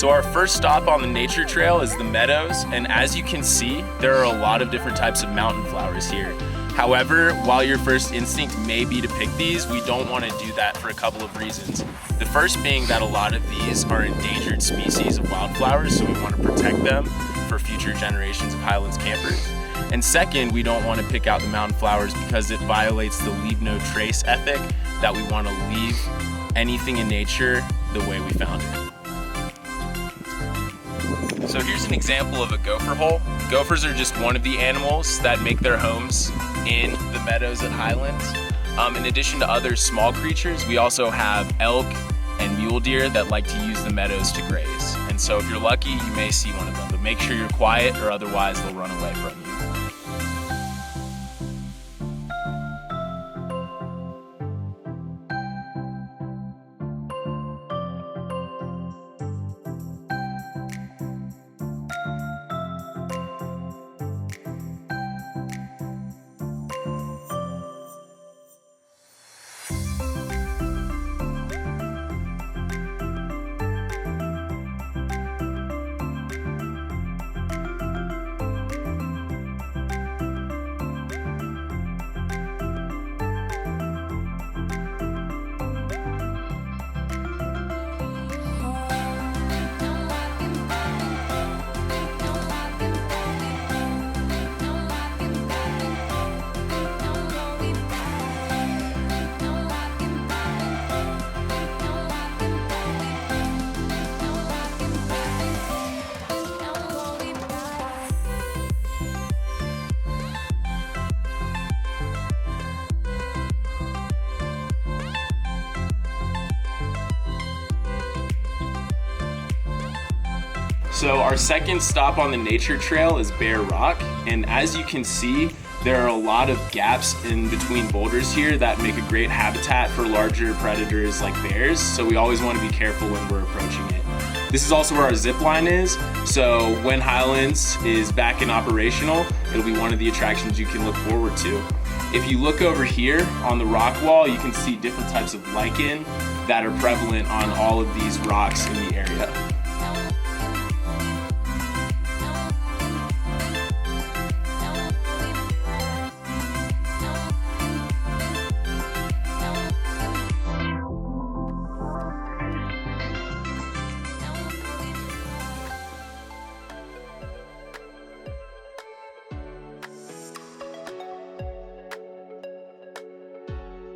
So our first stop on the nature trail is the meadows, and as you can see, there are a lot of different types of mountain flowers here. However, while your first instinct may be to pick these, we don't want to do that for a couple of reasons. The first being that a lot of these are endangered species of wildflowers, so we want to protect them for future generations of Highlands campers. And second, we don't want to pick out the mountain flowers because it violates the leave no trace ethic that we want to leave anything in nature the way we found it. So here's an example of a gopher hole. Gophers are just one of the animals that make their homes in the meadows at Highlands. In addition to other small creatures, we also have elk and mule deer that like to use the meadows to graze. And so if you're lucky, you may see one of them, but make sure you're quiet or otherwise they'll run away from you. So our second stop on the nature trail is Bear Rock, and as you can see, there are a lot of gaps in between boulders here that make a great habitat for larger predators like bears, so we always want to be careful when we're approaching it. This is also where our zip line is, so when Highlands is back in operational, it'll be one of the attractions you can look forward to. If you look over here on the rock wall, you can see different types of lichen that are prevalent on all of these rocks in the area.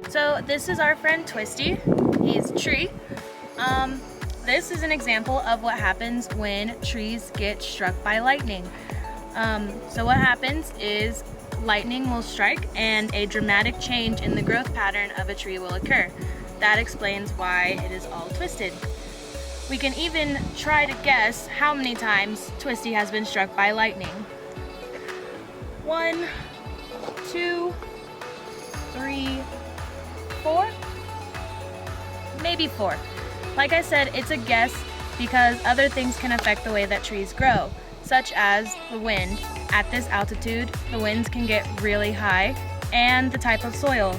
So this is our friend Twisty. He's a tree. This is an example of what happens when trees get struck by lightning. So what happens is lightning will strike and a dramatic change in the growth pattern of a tree will occur. That explains why it is all twisted. We can even try to guess how many times Twisty has been struck by lightning. 1, 2, 3, 4? Maybe 4. Like I said, it's a guess because other things can affect the way that trees grow, such as the wind. At this altitude, the winds can get really high, and the type of soil.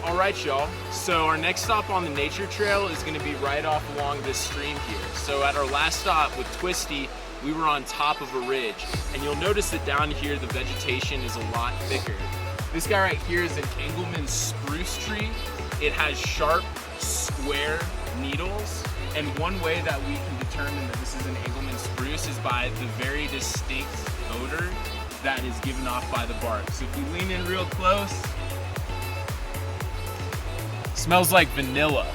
Alright y'all, so our next stop on the nature trail is going to be right off along this stream here. So at our last stop with Twisty, we were on top of a ridge. And you'll notice that down here, the vegetation is a lot thicker. This guy right here is an Engelmann spruce tree. It has sharp, square needles. And one way that we can determine that this is an Engelmann spruce is by the very distinct odor that is given off by the bark. So if we lean in real close, smells like vanilla.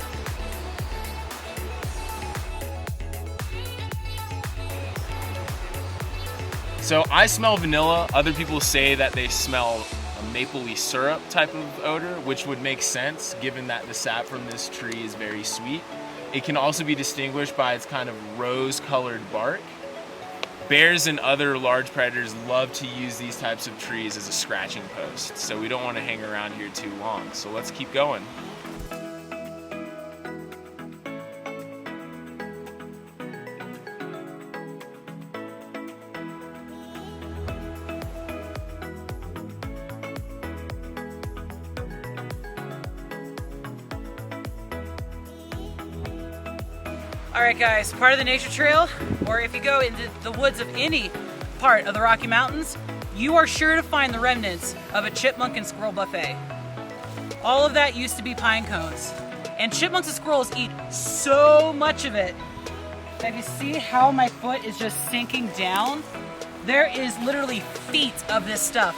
So I smell vanilla. Other people say that they smell a mapley syrup type of odor, which would make sense given that the sap from this tree is very sweet. It can also be distinguished by its kind of rose-colored bark. Bears and other large predators love to use these types of trees as a scratching post, so we don't want to hang around here too long. So let's keep going. All right, guys, part of the nature trail, or if you go into the woods of any part of the Rocky Mountains, you are sure to find the remnants of a chipmunk and squirrel buffet. All of that used to be pine cones. And chipmunks and squirrels eat so much of it. If you see how my foot is just sinking down, there is literally feet of this stuff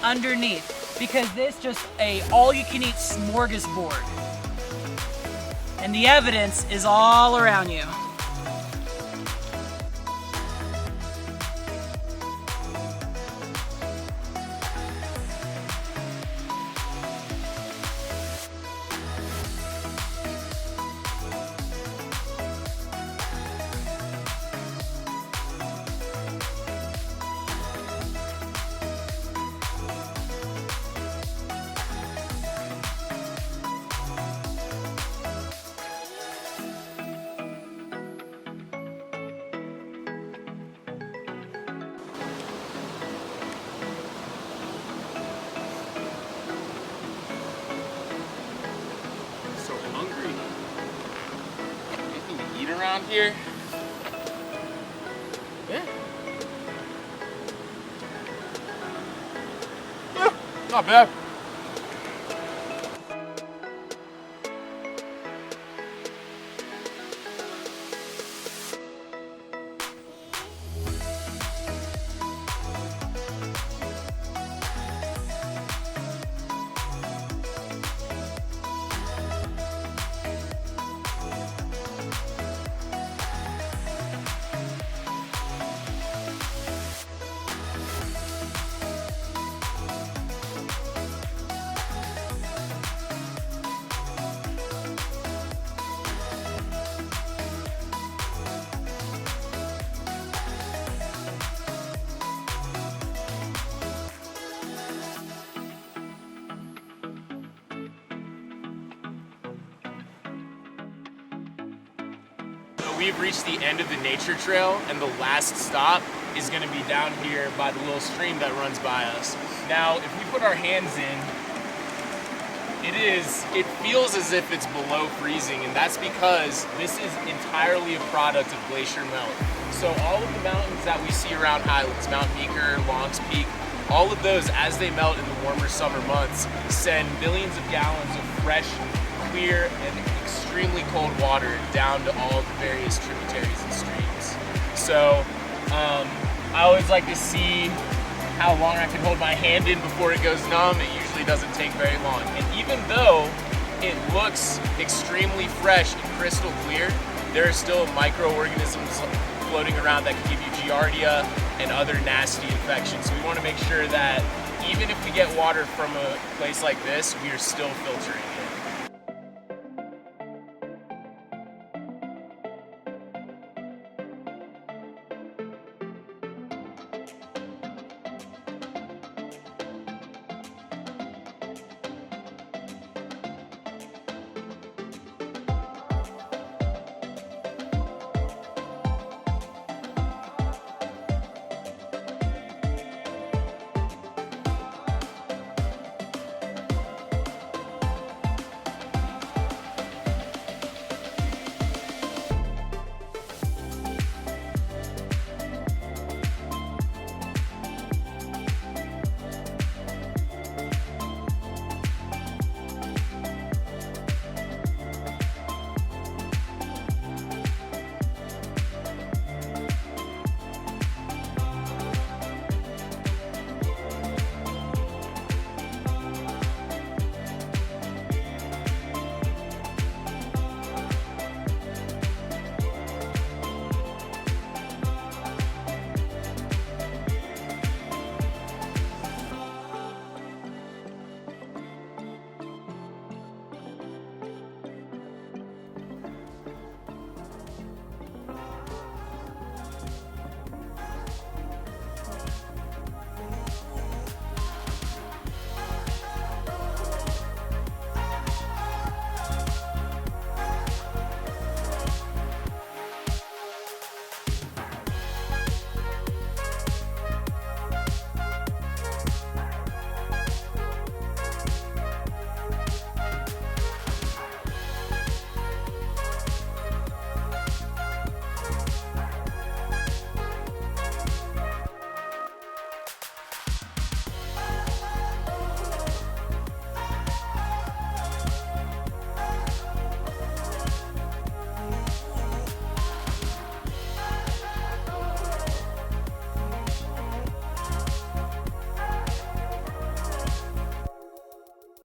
underneath, because this just a all-you-can-eat smorgasbord. And the evidence is all around you. Around here. Yeah. Not bad. We've reached the end of the nature trail, and the last stop is going to be down here by the little stream that runs by us. Now, if we put our hands in, it feels as if it's below freezing, and that's because this is entirely a product of glacier melt. So all of the mountains that we see around Highlands, Mount Meeker, Longs Peak, all of those, as they melt in the warmer summer months, send millions of gallons of fresh, clear, and extremely cold water down to all the various tributaries and streams. So I always like to see how long I can hold my hand in before it goes numb. It usually doesn't take very long. And even though it looks extremely fresh and crystal clear, there are still microorganisms floating around that can give you giardia and other nasty infections. So we want to make sure that even if we get water from a place like this, we are still filtering it.